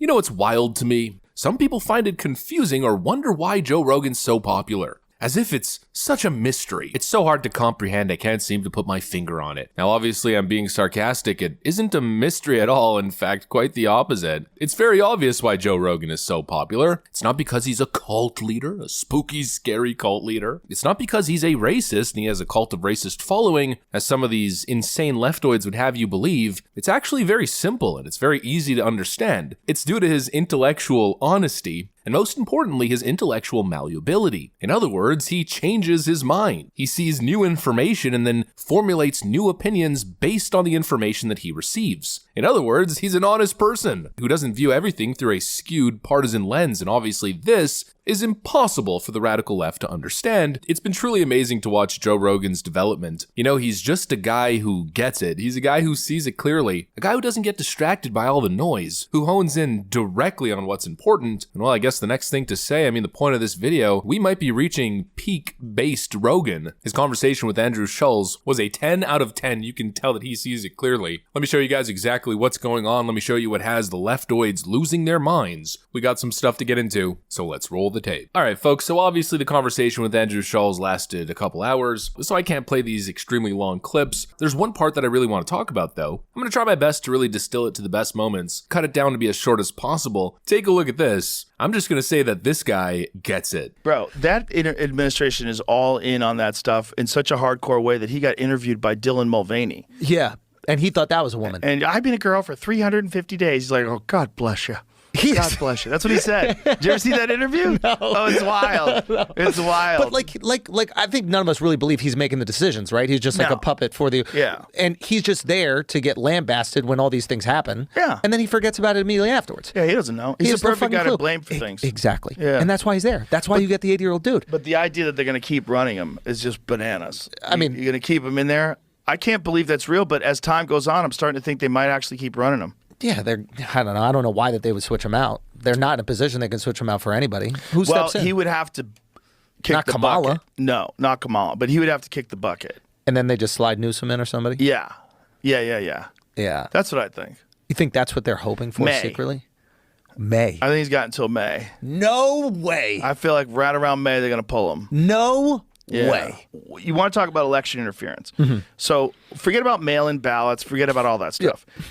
You know what's wild to me? Some people find it confusing or wonder why Joe Rogan's so popular. As if it's such a mystery. It's so hard to comprehend, I can't seem to put my finger on it. Now obviously I'm being sarcastic, it isn't a mystery at all, in fact quite the opposite. It's very obvious why Joe Rogan is so popular. It's not because he's a cult leader, a spooky, scary cult leader. It's not because he's a racist and he has a cult of racist following, as some of these insane leftoids would have you believe. It's actually very simple and it's very easy to understand. It's due to his intellectual honesty, and most importantly, his intellectual malleability. In other words, he changes his mind. He sees new information and then formulates new opinions based on the information that he receives. In other words, he's an honest person who doesn't view everything through a skewed partisan lens, and obviously this is impossible for the radical left to understand. It's been truly amazing to watch Joe Rogan's development. You know, he's just a guy who gets it. He's a guy who sees it clearly, a guy who doesn't get distracted by all the noise, who hones in directly on what's important. And well, I guess the next thing to say, the point of this video, we might be reaching peak-based Rogan. His conversation with Andrew Schulz was a 10 out of 10. You can tell that he sees it clearly. Let me show you guys exactly what's going on. Let me show you what has the leftoids losing their minds. We got some stuff to get into, so let's roll the tape. Alright folks, so obviously the conversation with Andrew Schulz lasted a couple hours, so I can't play these extremely long clips. There's one part that I really want to talk about though. I'm going to try my best to really distill it to the best moments, cut it down to be as short as possible. Take a look at this. I'm just going to say that this guy gets it. Bro, that administration is all in on that stuff in such a hardcore way that he got interviewed by Dylan Mulvaney. Yeah, and he thought that was a woman. And I've been a girl for 350 days. He's like, oh, God bless you. God bless you. That's what he said. Did you ever see that interview? No. Oh, it's wild. No. It's wild. But like, I think none of us really believe he's making the decisions, right? He's just like a puppet for the... Yeah. And he's just there to get lambasted when all these things happen. Yeah. And then he forgets about it immediately afterwards. Yeah, he doesn't know. He's the perfect guy to blame for things. Exactly. Yeah. And that's why he's there. That's why you get the 80-year-old dude. But the idea that they're going to keep running him is just bananas. I mean... You're going to keep him in there? I can't believe that's real, but as time goes on, I'm starting to think they might actually keep running him. Yeah, I don't know. I don't know why that they would switch him out. They're not in a position they can switch him out for anybody. Who steps in? Well, he would have to kick not the Kamala. bucket. No, not Kamala, but he would have to kick the bucket. And then they just slide Newsom in or somebody? Yeah. Yeah. That's what I think. You think that's what they're hoping for secretly? May. I think he's got until May. No way. I feel like right around May they're going to pull him. No way. You want to talk about election interference. Mm-hmm. So forget about mail-in ballots. Forget about all that stuff. Yeah.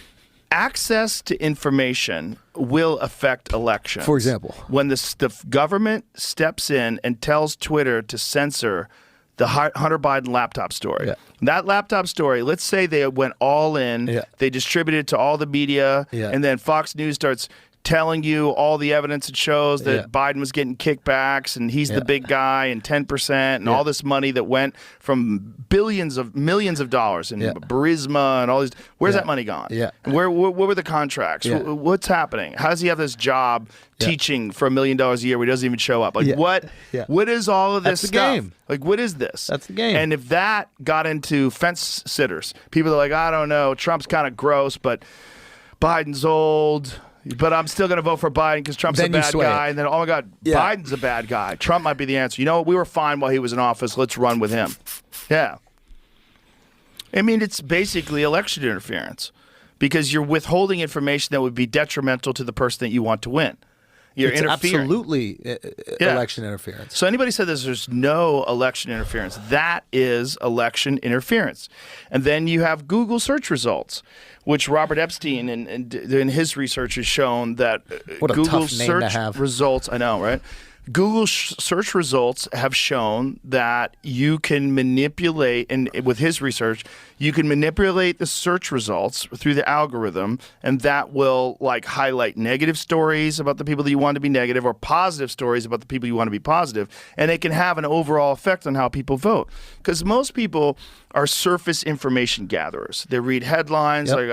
Access to information will affect elections. For example? When the government steps in and tells Twitter to censor the Hunter Biden laptop story. Yeah. That laptop story, let's say they went all in, they distributed it to all the media, and then Fox News starts telling you all the evidence that shows that Biden was getting kickbacks and he's the big guy and 10% and all this money that went from millions of dollars and Burisma and all these. Where's that money gone? Yeah. Where were the contracts? Yeah. What's happening? How does he have this job teaching for $1 million a year where he doesn't even show up? Like what is all of this That's the stuff? game. Like what is this? That's the game. And if that got into fence sitters, people are like, I don't know, Trump's kind of gross, but Biden's old. But I'm still going to vote for Biden because Trump's a bad guy. And then, oh, my God, Biden's a bad guy. Trump might be the answer. You know what? We were fine while he was in office. Let's run with him. Yeah. I mean, it's basically election interference because you're withholding information that would be detrimental to the person that you want to win. You're interfering. Absolutely election interference. So anybody said there's no election interference. That is election interference. And then you have Google search results, which Robert Epstein in his research has shown that Google search results, I know, right? Google search results have shown that you can manipulate, and with his research, you can manipulate the search results through the algorithm, and that will like highlight negative stories about the people that you want to be negative or positive stories about the people you want to be positive, and it can have an overall effect on how people vote. Because most people are surface information gatherers. They read headlines, like,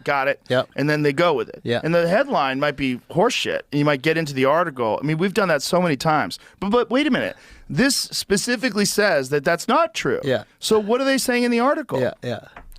got it, and then they go with it. And the headline might be horseshit, and you might get into the article. I mean, we've done that so many times. But wait a minute. This specifically says that that's not true. So what are they saying in the article?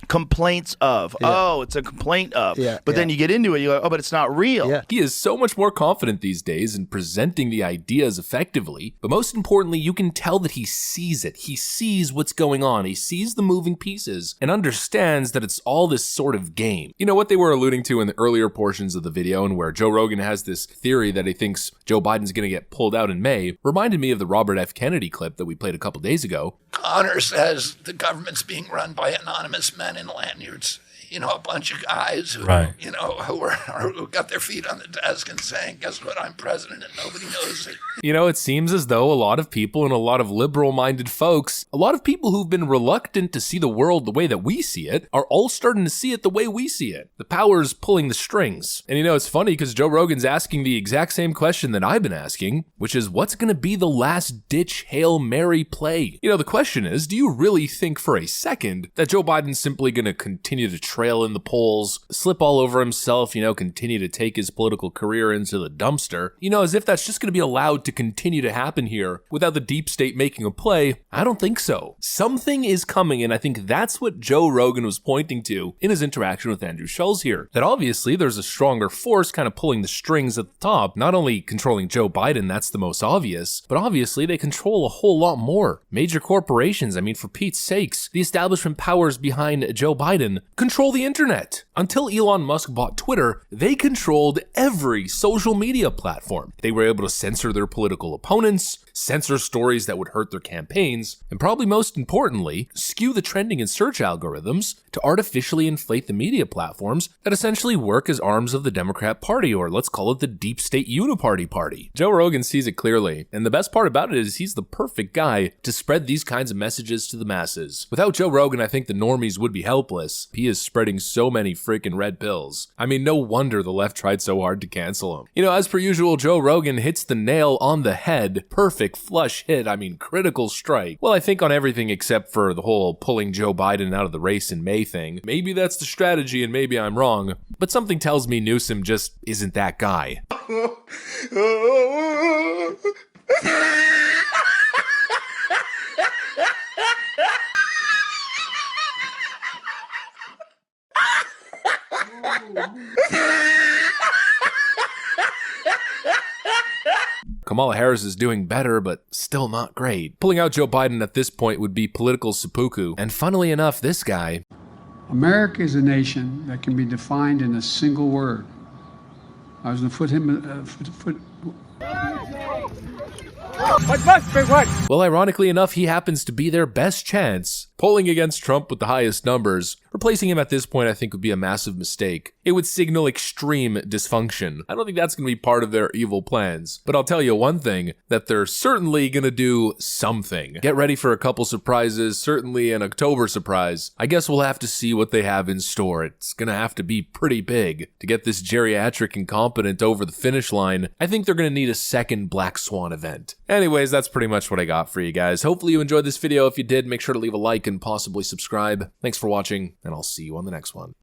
complaints of. Oh, it's a complaint of. Yeah, but then you get into it, you're like, oh, but it's not real. Yeah. He is so much more confident these days in presenting the ideas effectively, but most importantly, you can tell that he sees it. He sees what's going on. He sees the moving pieces and understands that it's all this sort of game. You know what they were alluding to in the earlier portions of the video, and where Joe Rogan has this theory that he thinks Joe Biden's going to get pulled out in May, reminded me of the Robert F. Kennedy clip that we played a couple days ago. Connor says the government's being run by anonymous men in lanyards. You know, a bunch of guys who, you know, who got their feet on the desk and saying, guess what, I'm president, and nobody knows it. You know, it seems as though a lot of people and a lot of liberal-minded folks, a lot of people who've been reluctant to see the world the way that we see it, are all starting to see it the way we see it. The power's pulling the strings. And you know, it's funny because Joe Rogan's asking the exact same question that I've been asking, which is, what's going to be the last-ditch Hail Mary play? You know, the question is, do you really think for a second that Joe Biden's simply going to continue to trail in the polls, slip all over himself, you know, continue to take his political career into the dumpster, you know, as if that's just going to be allowed to continue to happen here without the deep state making a play? I don't think so. Something is coming, and I think that's what Joe Rogan was pointing to in his interaction with Andrew Schulz here. That obviously there's a stronger force kind of pulling the strings at the top, not only controlling Joe Biden, that's the most obvious, but obviously they control a whole lot more. Major corporations, I mean, for Pete's sakes, the establishment powers behind Joe Biden control the internet. Until Elon Musk bought Twitter, they controlled every social media platform. They were able to censor their political opponents, censor stories that would hurt their campaigns, and probably most importantly, skew the trending and search algorithms to artificially inflate the media platforms that essentially work as arms of the Democrat Party, or let's call it the deep state uniparty party. Joe Rogan sees it clearly, and the best part about it is he's the perfect guy to spread these kinds of messages to the masses. Without Joe Rogan, I think the normies would be helpless. He is spreading so many freaking red pills. I mean, no wonder the left tried so hard to cancel him. You know, as per usual, Joe Rogan hits the nail on the head. Perfect flush hit, I mean, critical strike. Well, I think on everything except for the whole pulling Joe Biden out of the race in May thing. Maybe that's the strategy and maybe I'm wrong, but something tells me Newsom just isn't that guy. Kamala Harris is doing better, but still not great. Pulling out Joe Biden at this point would be political seppuku. And funnily enough, this guy... America is a nation that can be defined in a single word. I was going to put him... Well, ironically enough, he happens to be their best chance. Polling against Trump with the highest numbers, replacing him at this point I think would be a massive mistake. It would signal extreme dysfunction. I don't think that's going to be part of their evil plans. But I'll tell you one thing, that they're certainly going to do something. Get ready for a couple surprises, certainly an October surprise. I guess we'll have to see what they have in store. It's going to have to be pretty big to get this geriatric incompetent over the finish line. I think they're going to need a second Black Swan event. Anyways, that's pretty much what I got for you guys. Hopefully you enjoyed this video. If you did, make sure to leave a like and possibly subscribe. Thanks for watching, and I'll see you on the next one.